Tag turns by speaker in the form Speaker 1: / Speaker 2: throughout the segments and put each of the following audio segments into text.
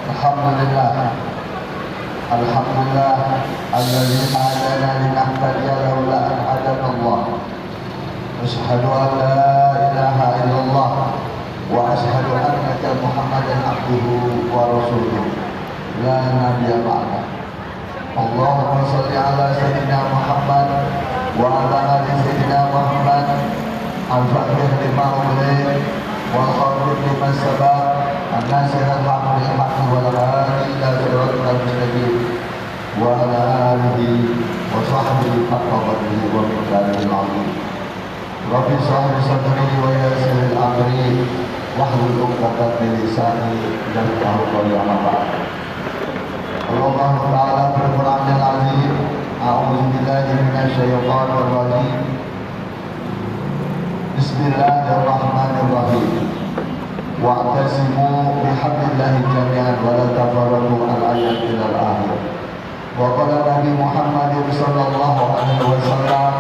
Speaker 1: Alhamdulillah. Alhamdulillah alladzi hadana linahtadiya laula an hadana Allah. Asyhadu an la ilaha illallah wa asyhadu annaka Muhammadan abduhu wa rasuluh. La nabiyya ba'da. Allahumma shalli ala sayyidina Muhammad wa ala ali sayyidina Muhammad. Al-Fatih lima ulit wal khatim lima sabab an-nasir al-haq bil-haq wal hadi ila siratal mustaqim wa ala alihi wa sahbihi haqqa qadrihi wa miqdarihi al-azim. Rabbi shrah li sadri wa yassir li amri wahlul 'uqdatam min lisani yafqahu qawli. Amma ba'd. Allah Ta'ala berfirman al-azim, a'udzu billahi minasy syaithanir rajim. Bismillahirrahmanirrahim. Wa'tasimu bihablillahi jami'an wa la tafarraqu al-ayat ila al-akhir. Wa qala Nabi Muhammad sallallahu alaihi wasallam,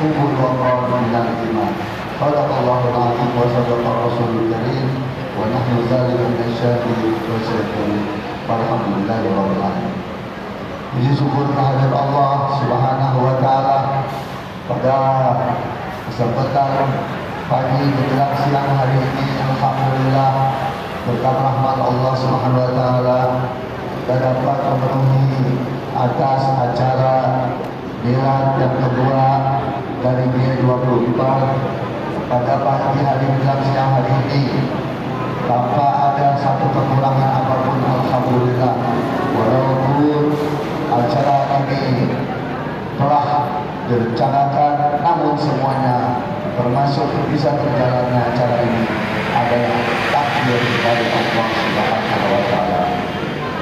Speaker 1: "Qul waqa'u minal iman." Sadaqallahu al-azim wa sadaqa rasulul karim wa nahnu dzalika minasyahidin wa syakirin. Alhamdulillahirabbil alamin. Puji syukur kehadirat Allah Subhanahu wa taala pada kesempatan pagi menjelang siang hari ini. Alhamdulillah, berkat rahmat Allah Subhanahu wa taala kita dapat memenuhi atas acara milad yang kedua dari G24 pada pagi hari menjelang siang hari ini tanpa ada satu kekurangan apapun. Alhamdulillah, walaupun acara ini telah direncanakan, namun semuanya termasuk bisa berjalannya acara ini adalah takdir dari Allah Subhanahu wa taala.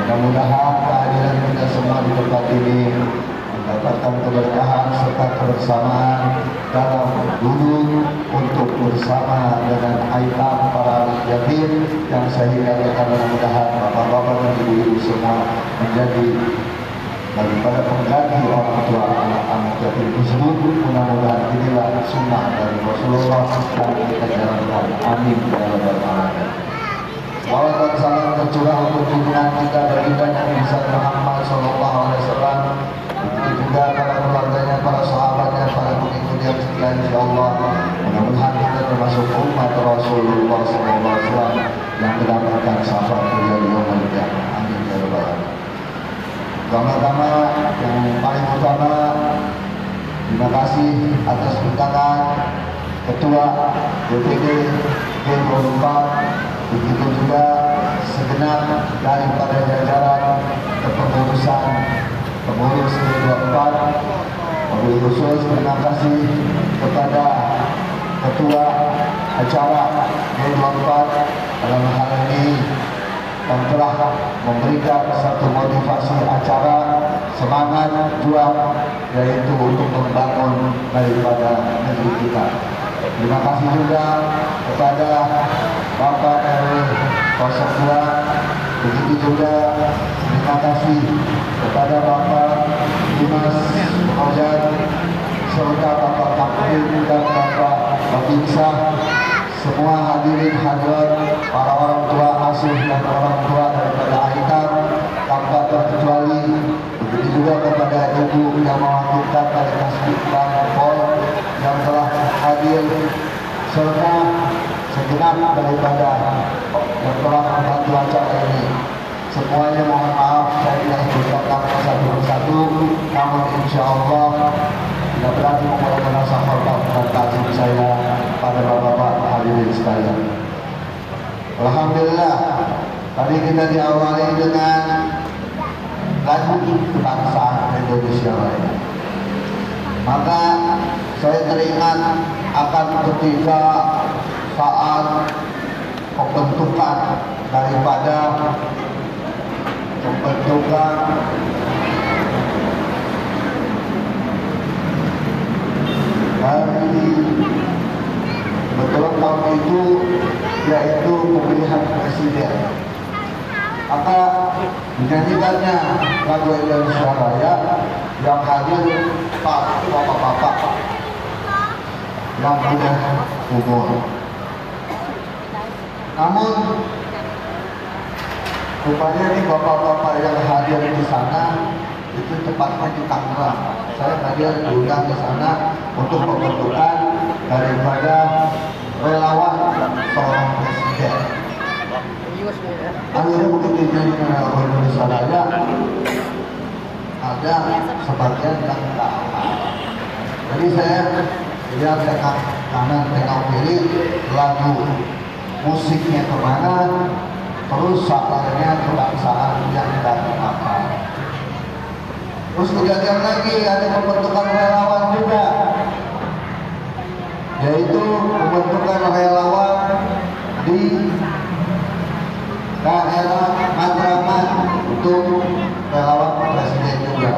Speaker 1: Mudah-mudahan kehadiran kita semua di tempat ini mendapatkan keberkahan serta kebersamaan dalam duduk untuk bersama dengan aitam para yatim, yang sehingga kita mudah-mudahan bapak-bapak dan ibu-ibu semua menjadi daripada pengganti orang tua anak-anak yatim tersebut. Mudah-mudahan inilah sunnah dari Rasulullah dan kita jalankan. Amin ya rabbal alamin. Salawat dan salam tercurah untuk junjungan kita baginda Nabi Muhammad sallallahu alaihi wasallam, juga para keluarganya, para sahabatnya, para pengikut yang setia, insyaallah. Mudah-mudahan kita termasuk umat Rasulullah sallallahu alaihi wasallam yang mendapatkan syafaat beliau di yaumul qiyamah. Amin ya rabbal alamin. Pertama-tama, yang paling utama, terima kasih atas undangan Ketua DPD G24, begitu juga segenap daripada jajaran kepengurusan pengurus G24. Wabil khusus terima kasih kepada Ketua acara G24 dalam hal ini yang telah memberikan satu motivasi acara, semangat juang, yaitu untuk membangun daripada negeri kita. Terima kasih juga kepada Bapak RW 02, begitu juga terima kasih kepada Bapak Dimas Ojat serta Bapak Kapten dan Bapak Babinsa, semua hadirin hadirat, para orang tua asuh dan orang tua daripada aitam tanpa terkecuali, begitu juga kepada ibu yang mewakilkan dari Kasbik dan Pol yang telah hadir, serta segenap daripada yang telah membantu acara ini. Semuanya mohon maaf saya tidak berkata satu persatu, namun insya Allah tidak berarti memulai rasa hormat dan takzim saya pada bapak-bapak hadirin sekalian. Alhamdulillah, tadi kita diawali dengan lagu kebangsaan Indonesia Raya. Maka saya teringat akan ketika saat pembentukan daripada dari beberapa tahun itu, yaitu pemilihan presiden. Maka dinyanyikannya lagu Indonesia Raya yang hadir bapak-bapak yang sudah umur. Namun Rupanya ini bapak-bapak yang hadir di sana itu tepatnya di Tangerang. Saya hadir diundang ke sana untuk pembentukan daripada relawan seorang presiden. Akhirnya begitu jadi orang Indonesia Raya ada sebagian yang tak. Jadi saya lihat tengah kanan tengah kiri lagu musiknya kemana, terus saparnya kebangsaan yang dari apa. Terus kejadian lagi ada pembentukan relawan juga, yaitu pembentukan relawan di daerah Matraman untuk relawan presiden juga.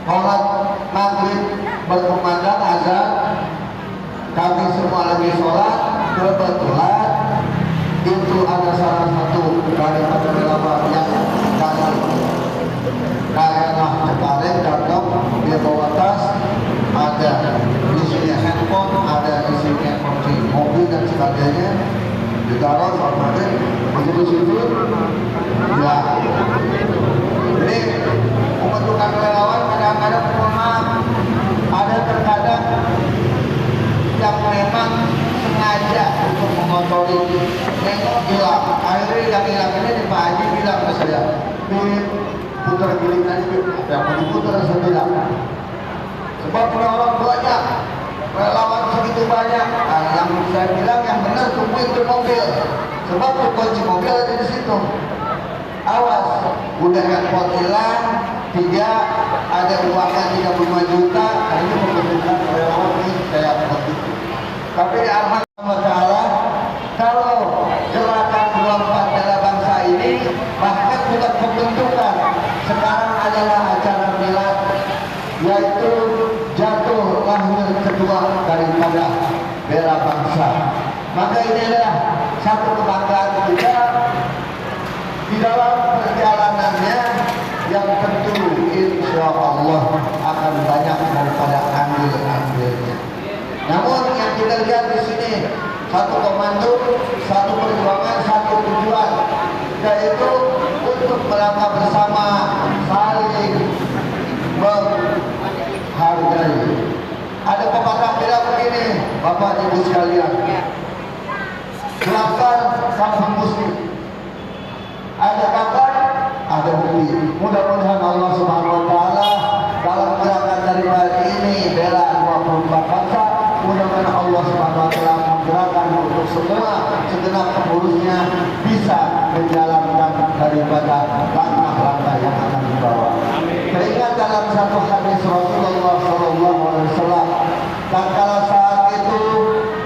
Speaker 1: Sholat maghrib berkumandang azan, kami semua lagi sholat, kebetulan itu ada salah satu dari relawan yang dari daerah Cengkareng datang, dia bawa tas, ada isinya handphone, ada isinya kunci mobil dan sebagainya, ditaruh sama dia begitu situ ya. Jadi pembentukan relawan kadang-kadang maaf, ada terkadang yang memang sengaja untuk mengotori, nengok hilang. Akhirnya yang hilang ini di Pak Haji bilang ke saya, putar giling tadi, yang mau diputar saya bilang, sebab orang banyak, relawan segitu banyak. Nah, yang saya bilang yang benar tungguin ke mobil, sebab kunci mobil ada di situ. Awas, udah handphone hilang, tiga ada uangnya 35 juta, ini membutuhkan relawan ini kayak begitu. Tapi alhamdulillah, kalau gerakan 24 bela bangsa ini bahkan bukan pembentukan, sekarang adalah acara milad, yaitu jatuh lahir kedua daripada bela bangsa. Maka ini adalah satu kebanggaan kita di dalam perjalanannya yang tentu insya Allah akan banyak daripada andil-andilnya. Namun yang kita lihat di sini satu komando, satu perjuangan, satu tujuan, yaitu untuk melangkah bersama, saling menghargai. Ada pepatah bilang begini, Bapak Ibu sekalian, gelapkan kampung muslim. Ada kabar, ada bukti. Mudah-mudahan Allah Subhanahu Wa Taala dalam gerakan daripada ini bela 24 bangsa, mudah-mudahan Allah Subhanahu Wa Taala menggerakkan untuk semua segenap pengurusnya bisa menjalankan daripada langkah-langkah yang akan dibawa. Teringat dalam satu hadis Rasulullah Sallallahu Alaihi Wasallam, dan kala saat itu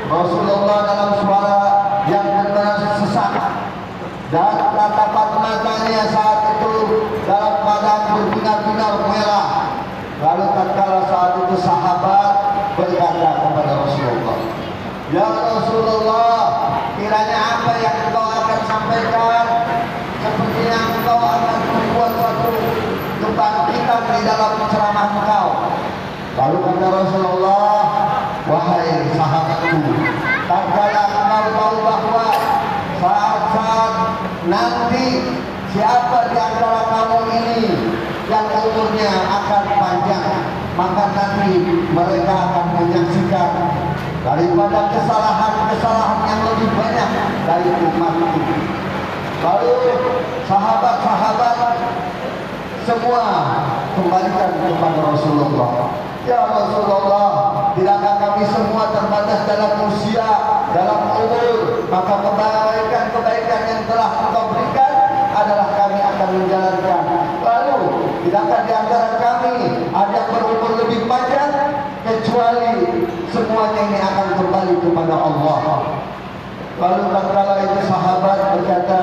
Speaker 1: Rasulullah dalam suara yang benar sesak dan tatapan matanya saat itu dalam keadaan berbinar-binar merah. Lalu tatkala saat itu sahabat berkata kepada Rasulullah, "Ya Rasulullah, kiranya apa yang engkau akan sampaikan? Sepertinya engkau akan membuat suatu kebangkitan di dalam ceramah engkau." Lalu kata Rasulullah, "Wahai sahabatku, tatkala engkau tahu bahwa saat-saat nanti siapa di antara kamu ini yang umurnya akan panjang, maka nanti mereka akan menyaksikan daripada kesalahan-kesalahan yang lebih banyak dari umatku." Lalu sahabat-sahabat semua kembalikan kepada Rasulullah, "Ya Rasulullah, tidakkah kami semua terbatas dalam usia, dalam umur, maka kebaikan-kebaikan yang telah engkau berikan adalah kami akan menjalankan. Lalu tidakkah di antara kami ada yang berumur lebih panjang, kecuali semuanya ini akan kembali kepada Allah." Lalu tatkala itu sahabat berkata,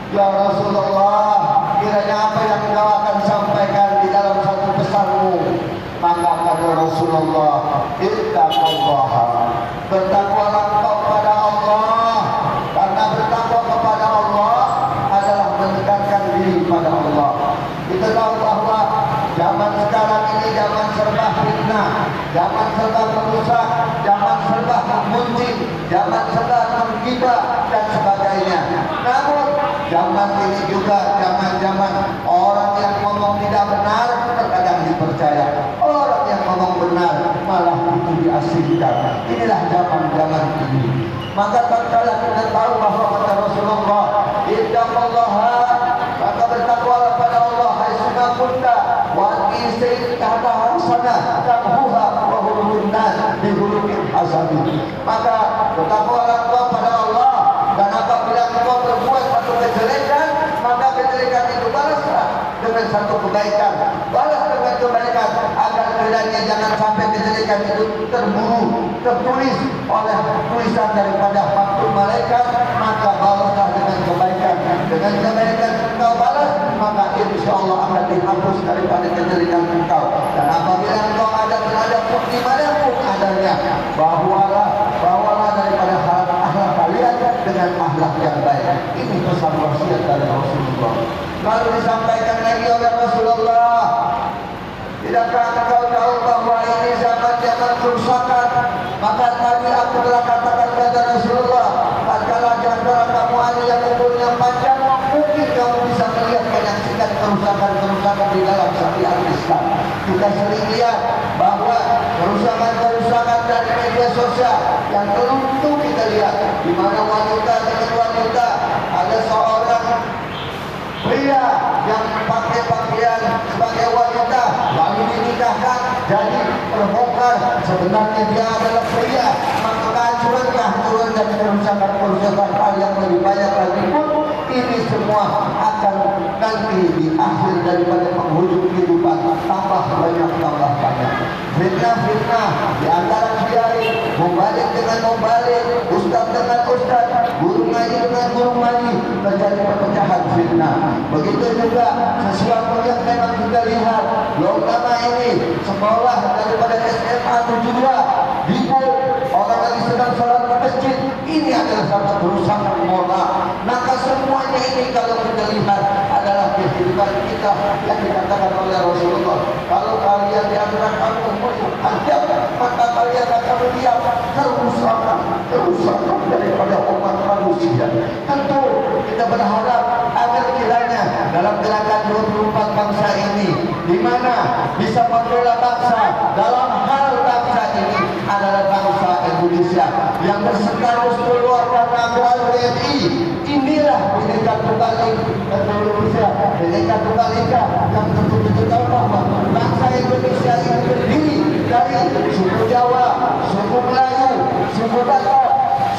Speaker 1: "Ya Rasulullah, kiranya apa yang engkau akan sampaikan di dalam satu pesanmu?" Maka kata Rasulullah, "Ittaqullaha." Bertakwalah engkau kepada Allah, karena bertakwa kepada Allah adalah mendekatkan diri kepada Allah. Kita tahu bahwa zaman sekarang ini zaman serba fitnah, zaman serba merusak, zaman serba membuncing, zaman serba menggibah dan sebagainya. Namun zaman Zaman ini juga zaman-zaman orang yang ngomong tidak benar terkadang dipercaya, orang yang ngomong benar malah itu diasingkan. Inilah zaman-zaman ini. Maka tatkala kita tahu bahwa kata Rasulullah, ittaqullaha, maka bertakwalah pada Allah haitsu kunta wa isi kata hasana tamhuha wa hulun nas bi hulul hasabi. Maka bertakwalah pada Allah, dan apabila engkau berbuat satu kejelekan, maka kejelekan itu balaslah dengan satu kebaikan, balas dengan kebaikan, agar kiranya jangan sampai kejelekan itu tertulis oleh tulisan daripada waktu malaikat. Maka balaslah dengan kebaikan, dengan kebaikan engkau balas, maka insya Allah akan dihapus daripada kejelekan engkau. Dan apabila engkau berada pun dimanapun adanya, bawalah daripada akhlak kalian dengan akhlak yang baik. Ini pesan wasiat dari Rasulullah. Lalu disampaikan lagi oleh Rasulullah, tidakkah engkau tahu bahwa ini zaman-zaman kerusakan? Maka tadi aku telah katakan kepada Rasulullah, tatkala di antara kamu ada yang umurnya panjang, mungkin kamu bisa melihat menyaksikan kerusakan-kerusakan di dalam syariat Islam. Kita sering lihat bahwa kerusakan-kerusakan dari media sosial yang tentu kita lihat, di mana wanita dengan wanita, ada seorang pria yang pakai pakaian sebagai wanita lalu dinikahkan, jadi terbongkar sebenarnya dia adalah pria. Maka kehancuran dan kerusakan hal yang lebih banyak lagi pun ini semua akan nanti di akhir daripada penghujung kehidupan tambah banyak. Fitnah di antara kiai, membalik dengan membalik, ustaz dengan ustaz, guru ngaji dengan guru ngaji, terjadi perpecahan fitnah. Begitu juga sesuatu yang memang kita lihat, lama ini sekolah daripada SMA 72 ribut, orang lagi sedang sholat di masjid, ini adalah satu kerusakan moral. Maka semuanya ini kalau kita lihat adalah kehidupan kita yang dikatakan oleh Rasulullah, kalau kalian di antara kamu ada, maka kalian akan melihat kerusakan daripada umat manusia. Tentu kita berharap agar kiranya dalam gerakan 24 bangsa ini, di mana bisa membela bangsa dalam hal bangsa ini adalah bangsa Indonesia yang bersetarus keluarga nasional WNI. Inilah Bhinneka Tunggal Indonesia, Bhinneka Tunggal Ika, yang tentu kita tahu bahwa bangsa Indonesia ini terdiri dari suku Jawa, suku Melayu, suku Batak,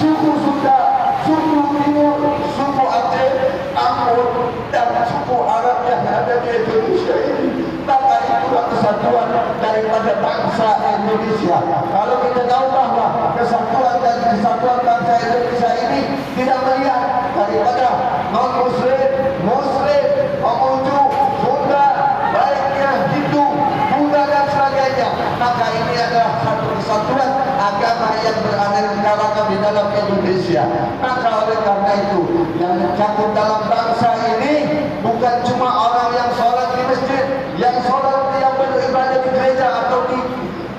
Speaker 1: suku Sunda, suku Timur, suku Aceh, Ambon, dan suku Arab yang ada di Indonesia ini. Maka itulah kesatuan daripada bangsa Indonesia. Kalau kita tahu bahwa kesatuan dan kesatuan bangsa Indonesia ini tidak melihat daripada non-muslim, muslim, Konghucu, Sunda, baiknya Hindu, Buddha dan sebagainya. Maka ini adalah satu kesatuan agama yang beraneka di dalam Indonesia. Maka oleh karena itu, yang mencakup dalam bangsa ini bukan cuma orang yang sholat di masjid, yang sholat, yang beribadah di gereja atau di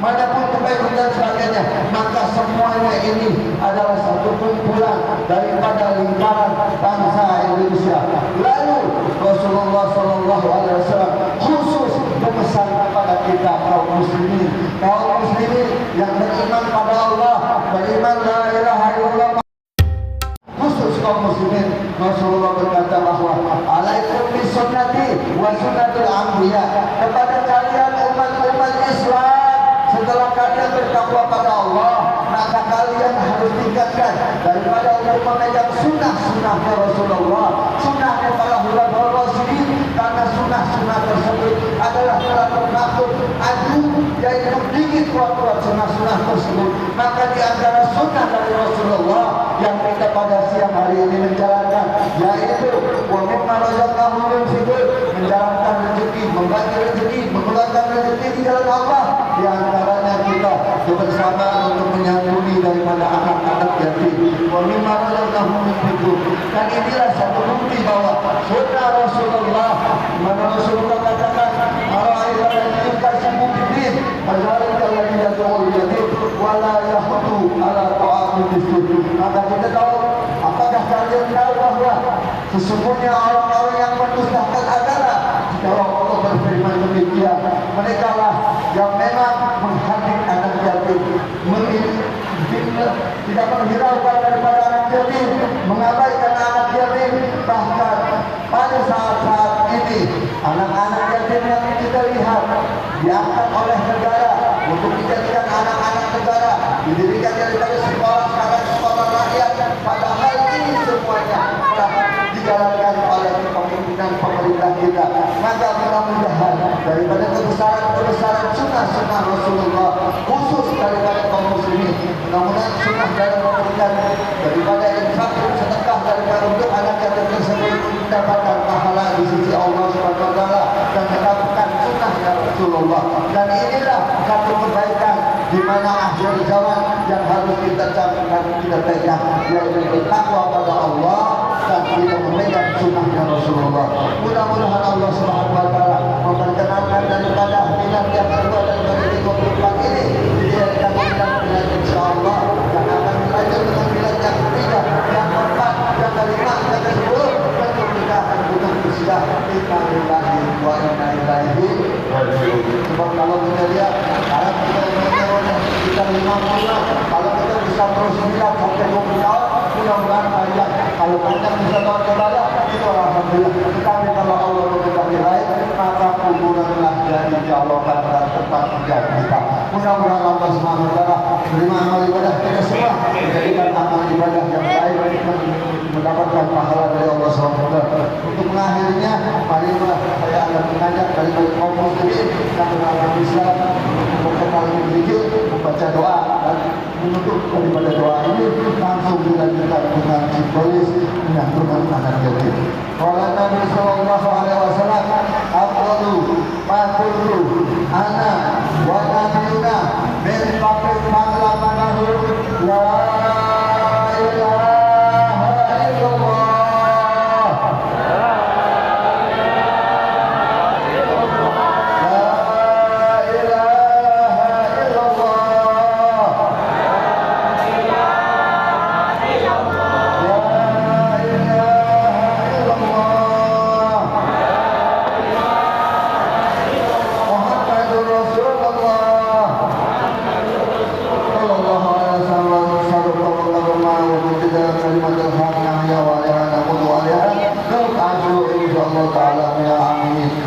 Speaker 1: manapun tempat dan sebagainya. Maka semuanya ini adalah satu kumpulan daripada lingkaran bangsa Indonesia. Lalu Rasulullah SAW khusus berpesan kepada kita kaum muslimin yang beriman pada Allah, beriman la ilaha illallah. Khusus kaum muslimin, Rasulullah berkata bahwa alaikum bisunnati wa sunnatul anbiya, kepada kalian umat Islam, setelah kalian bertakwa pada Allah, maka kalian harus tingkatkan daripada untuk memegang sunnah-sunnah Rasulullah, sunnah para ulama rasyidin, karena sunnah-sunnah tersebut adalah teladan makhluk agung, yaitu sedikit kuat-kuat sunnah-sunnah tersebut. Maka di antara sunnah dari Rasulullah yang kita pada siang hari ini menjalankan, yaitu wa mimma razaqnahum yunfiqun, menjalankan rezeki, membagi rezeki, mengeluarkan rezeki di jalan Allah. Di antaranya kita bersama untuk menyambungi daripada anak-anak yatim. Wa mimma razaqnahum yunfiqun. Dan inilah satu bukti bahwa sunnah Rasulullah, mana Rasulullah katakan, "Ara'aita allazi yukazzibu bid-din, fadzalika allazi yad'u al-yatim wa la yahuddu 'ala ta'amil miskin." Maka kita tahu, apakah kalian tahu bahwa Sesungguhnya orang-orang yang mendustakan agama, jika Allah berfirman demikian, mereka lah yang memang menghadik anak yatim, tidak menghiraukan daripada anak yatim, mengabaikan anak yatim. Bahkan pada saat-saat ini anak-anak yatim yang kita lihat diangkat oleh negara untuk dijadikan anak-anak negara, didirikan daripada sekolah rakyat, padahal ini semuanya telah dijalankan oleh kepemimpinan pemerintah kita. Maka mudah-mudahan daripada kebesaran sunnah Rasulullah, khusus daripada kaum muslimin, mudah-mudahan sunnah dalam memberikan daripada infak sedekah daripada untuk anak yatim tersebut mendapatkan pahala di sisi Allah Subhanahu wa taala dan mendapatkan sunnah Rasulullah. Dan inilah satu kebaikan di mana akhir zaman yang harus kita camkan, kita pegang, yaitu bertakwa pada Allah dan kita memegang sunnahnya Rasulullah. Mudah-mudahan Allah Subhanahu wa taala memperkenankan daripada minat yang kedua daripada 34 ini dijadikan minat insyaallah, dan akan dilanjut dengan minat yang ketiga, yang keempat, yang kelima, yang ke-10, dan pernikahan untuk usia inna lillahi wa inna ilaihi raji'un. Sebab kalau kita lihat sekarang kita 50, kalau kita bisa terus minat sampai 20 tahun, mudah-mudahan panjang. Kalau panjang bisa tahun ibadah, itu alhamdulillah. Tetapi kalau Allah menghendaki lain, maka kuburanlah jadi jawabkan dan tempat tinggal kita. Mudah-mudahan Allah Subhanahu wa taala terima amal ibadah kita semua, menjadikan amal ibadah yang baik, mendapatkan pahala dari Allah Subhanahu wa taala. Untuk mengakhirinya, marilah saya akan mengajak dari kaum muslimin yang beragama Islam mengenal zikir, membaca doa, dan menutup daripada doa ini langsung dilanjutkan dengan simbolis menyatukan anak yatim. Qala Nabi sallallahu alaihi wasallam, afdalu ma qultu ana wa nabiyuna min qabli ma'lamanahu la ilaha illallah.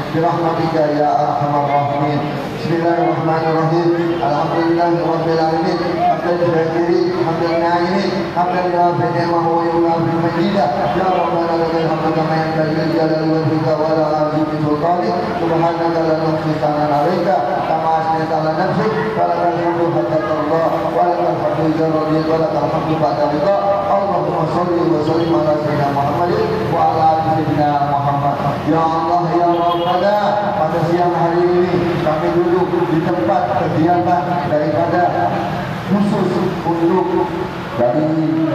Speaker 1: Birahmatika ya arhamar rahimin. Bismillahirrahmanirrahim. Alhamdulillahirabbil alamin. Hamdan syakiri, hamdan na'imin, hamdan rafi'in ni'amahu wa yunabil majidah. Ya Rabbana lakal hamdu kama yanbaghi li jalali wajhika wa la azimi sultanik. Subhanaka la nuhsi sana'an 'alaika kama asnaita 'ala nafsik. Walakal hamdu hatta tarda wa lakal hamdu idza radiyta wa lakal hamdu ba'da ridha. Allahumma shalli wa sallim ala sayyidina Muhammadin wa ala ali sayyidina Muhammad. Ya Allah ya Rabbana, pada siang hari ini kami duduk di tempat kegiatan daripada khusus untuk dari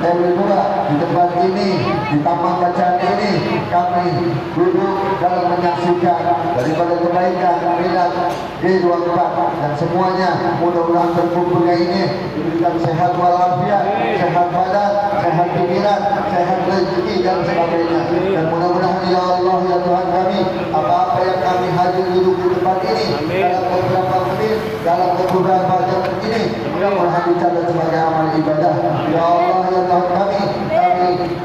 Speaker 1: TW pula di tempat ini, di taman bacaan ini, kami duduk dalam menyaksikan daripada kebaikan minat D24, dan semuanya mudah-mudahan terkumpulnya ini diberikan sehat walafiat, sehat badan, sehat pikiran, sehat rezeki dan sebagainya. Dan mudah-mudahan ya Allah ya Tuhan kami, apa-apa yang kami hadir duduk di tempat ini dalam beberapa menit, dalam beberapa jam ini, mudah-mudahan dicatat sebagai amal ibadah. Ya Allah ya Tuhan kami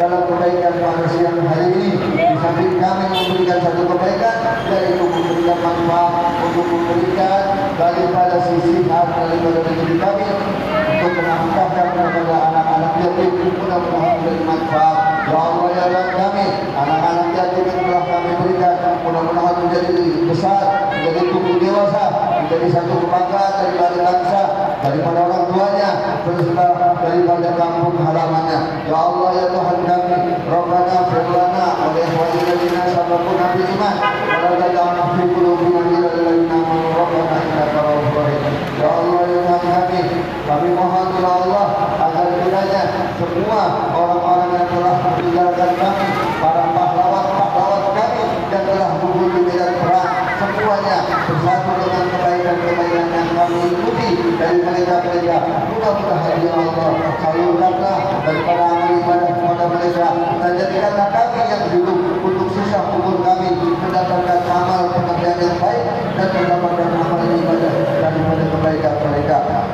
Speaker 1: dalam kebaikan pada siang hari ini, di samping kami memberikan satu kebaikan, yaitu memberikan manfaat untuk memberikan daripada sisi daripada negeri kami untuk menafkahkan kepada anak-anak yatim, mudah-mudahan menjadi manfaat. Ya Allah ya Tuhan kami, anak-anak yatim yang telah kami berikan mudah-mudahan menjadi besar, menjadi tumbuh dewasa, menjadi satu kebanggaan daripada bangsa, daripada orang tuanya, beserta daripada kampung halamannya. Ya Allah ya Tuhan kami, Rabbana firlana wa li ikhwanina alladziina sabaquna bil iman wa la taj'alna fi qulubina ghillan lil ladzina amanu rabbana innaka ra'ufur rahim. Ya Allah ya Tuhan kami mohon ya Allah agar kiranya semua orang-orang yang telah meninggalkan kami, para pahlawan-pahlawan kami yang telah gugur di medan perang, semuanya bersatu dengan kebaikan-kebaikan yang kami ikuti dari mereka-mereka. Mudah-mudahan ya Allah salurkanlah daripada amal ibadah kepada mereka, dan jadikanlah kami yang duduk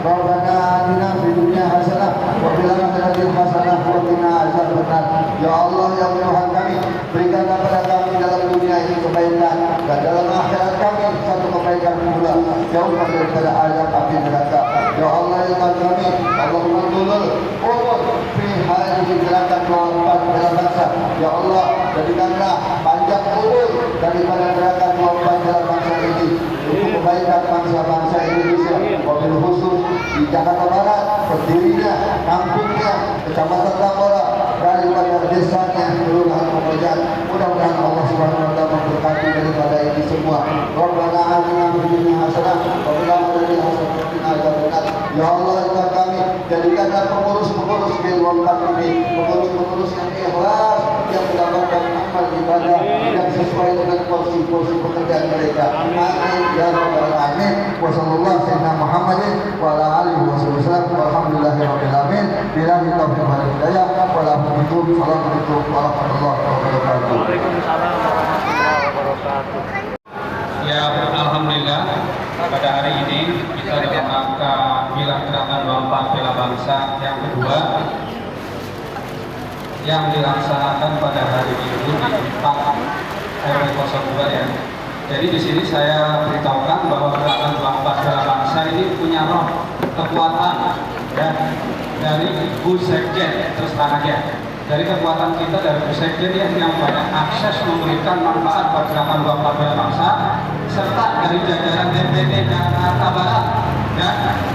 Speaker 1: Rabbana atina fid dunya hasanah wa fil akhirati hasanah wa qina azabannar. Ya Allah ya Tuhan kami, berikan kepada kami dalam dunia ini kebaikan dan dalam akhirat kami satu kebaikan pula, jauhkan daripada azab api neraka. Ya Allah ya Tuhan kami, Allahumma tulul umur fi hadhihi gerakan 24 bela bangsa. Ya Allah, jadikanlah panjang umur daripada gerakan 24 bela bangsa ini untuk kebaikan bangsa-bangsa Indonesia, wabil khusus di Jakarta Barat, berdirinya, kampungnya, kecamatan Tambora, daripada desanya, kelurahan pekerjaan. Mudah-mudahan Allah Subhanahu wa taala memberkati daripada ini semua. Rabbana atina fid dunya hasanah wa fil akhirati hasanah wa qina adzabannar. Ya Allah, ya kami, jadikanlah pengurus-pengurus Bil-Wakaf ini pengurus-pengurus yang ikhlas, yang mendapatkan amal ibadah yang sesuai dengan porsi-porsi pekerjaan mereka. Amin ya rabbal alamin. Wassallallahu sayyidina Muhammadin wa ala alihi wasallam. Walhamdulillahirabbil alamin. Billahi taufiq wal hidayah. Wassalamualaikum warahmatullahi wabarakatuh.
Speaker 2: Waalaikumsalam warahmatullahi wabarakatuh.
Speaker 3: Ya, alhamdulillah pada hari ini kita dalam rangka Bilang Gerakan 24 Bela Bangsa yang kedua yang dilaksanakan pada hari Minggu di Pak RW 02 ya. Jadi di sini saya beritahukan bahwa Gerakan 24 Bela Bangsa ini punya roh kekuatan ya, dari Bu Sekjen, terus terang aja. Dari kekuatan kita dari Bu Sekjen yang banyak akses memberikan manfaat buat Gerakan 24 Bela Bangsa, serta dari jajaran DPD Jakarta Barat ya,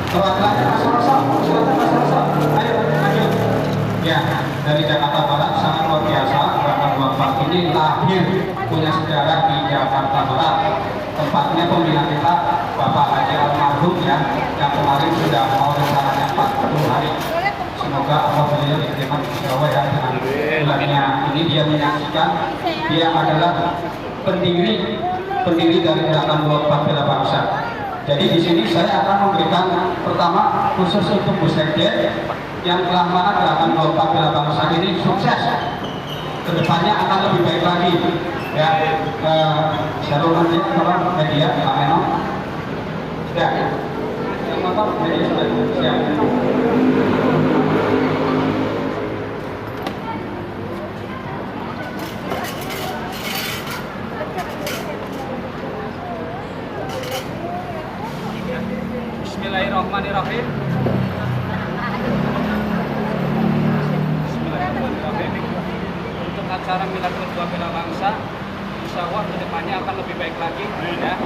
Speaker 3: perwakilan Mas Rosa, silakan Mas Rosa, ayo maju ya. Dari Jakarta Barat sangat luar biasa. Gerakan 24 ini lahir punya sejarah di Jakarta Barat. Tempatnya pembina kita Bapak Haji Almarhum ya, yang kemarin sudah mau rencananya 40 hari. Semoga Allah beliau diterima di Jawa ya, dengan bulannya ini dia menyaksikan. Dia adalah pendiri dari Gerakan 24 Bela Bangsa. Jadi di sini saya akan memberikan pertama khusus untuk Bu Sekjen yang telah mana Gerakan 24 Bela Bangsa ini sukses. Kedepannya akan lebih baik lagi ya. Shalom nanti tolong media Pak Eno ya, yang motor media sudah siap. Bismillahirrahmanirrahim. Untuk acara Milad Kedua Bela Bangsa, insya Allah kedepannya akan lebih baik lagi ya.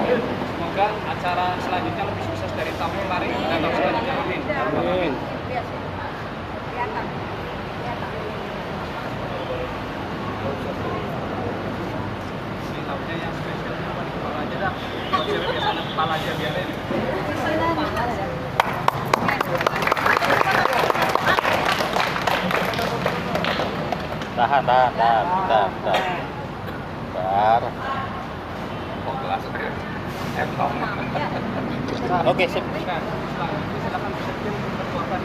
Speaker 3: Semoga acara selanjutnya lebih sukses dari tahun kemarin dan tahun selanjutnya. Amin. Amin. Ini tahunnya yang spesial kepala aja dah. Kalau cewek biasanya kepala aja biarin.
Speaker 2: Tahan.
Speaker 3: Oh, kelas entong.
Speaker 2: Oke, sip.
Speaker 3: Silakan Sekjen berkuatan.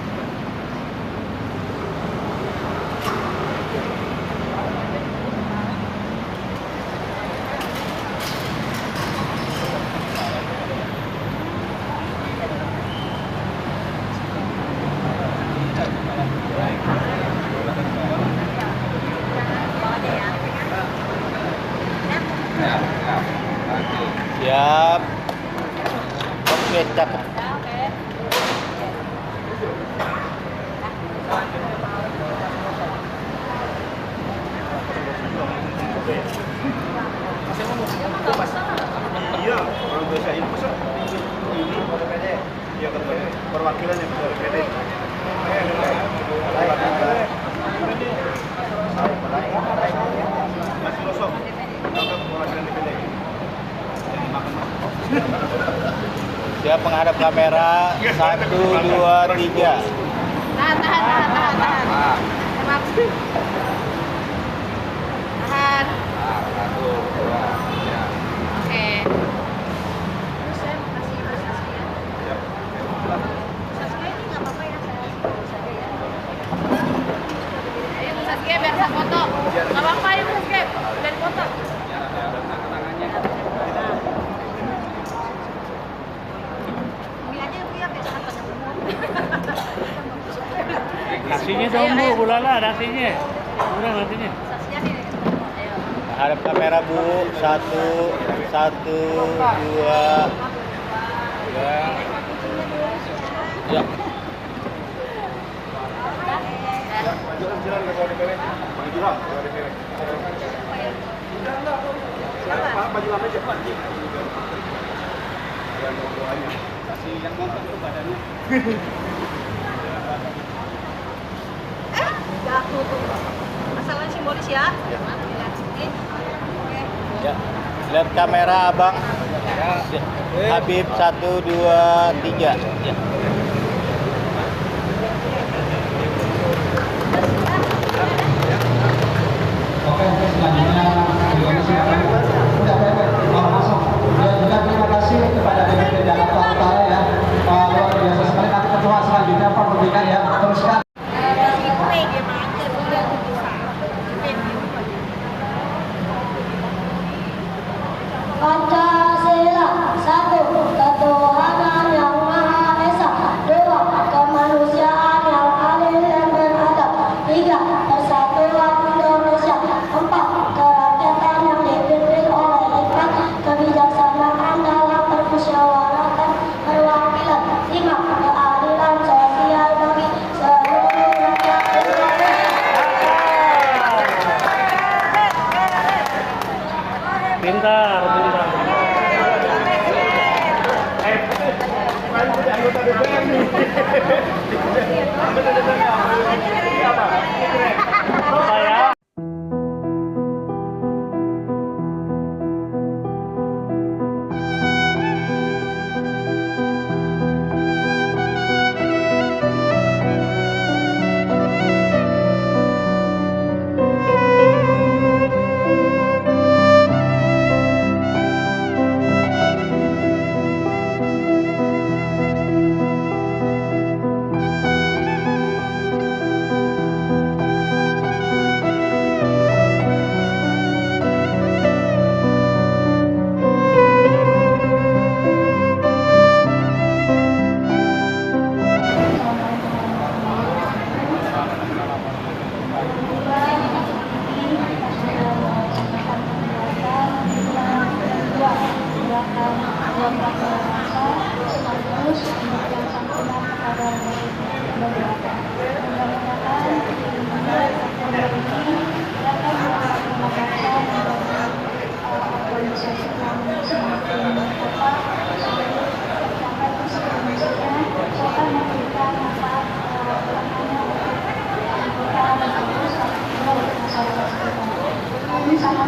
Speaker 2: Siap. Oke, cakep.
Speaker 4: Iya, orang biasa ini masa ini ya perwakilan yang PD. Masih kosong. Perwakilan DPD.
Speaker 2: Siap menghadap kamera. 1, 2, 3.
Speaker 5: Tahan. Tahan.
Speaker 3: Satu, dua, tiga.
Speaker 5: Oke. Saya makasih Mas Saskia. Saskia ini nggak apa-apa ya, saya saja ya. Ayo Mas Saskia biar saya foto. Nggak apa-apa ya Mas Saskia, udah foto. Ini aja biar biasa katanya umur.
Speaker 6: Nasinya dong Bu, bulala nasinya. Kurang nasinya.
Speaker 5: Saksinya nih. Ayo.
Speaker 2: Hadap kamera Bu. 1, 1, 2, 3. Ya.
Speaker 4: Majuan jalan ke kawan DPW. Majuan ke kawan DPW. Pak, majuan aja Pak. Kasih yang nonton tuh badannya.
Speaker 5: Jatuh tuh. Masalahnya simbolis ya.
Speaker 2: Ya.
Speaker 5: Oke.
Speaker 2: Ya. Lihat kamera Abang. Ya. Habib 1, 2, 3. Ya.
Speaker 3: Oke, selanjutnya beliau silakan. Udah baik, mau masuk. Dan juga terima kasih kepada DPD Jakarta Utara ya. Luar biasa sekali. Nanti ketua selanjutnya Pak memberikan ya. Teruskan.
Speaker 7: Pancasila, 1. Ketuhanan yang Maha Esa. 2. Kemanusiaan yang adil dan beradab. 3. Persatuan Indonesia. 4. Kerakyatan yang dipimpin oleh hikmat kebijaksanaan dalam permusyawaratan perwakilan. 5. Keadilan sosial bagi seluruh rakyat Indonesia.
Speaker 6: Pintar, pintar. Bapak ya.
Speaker 7: Sama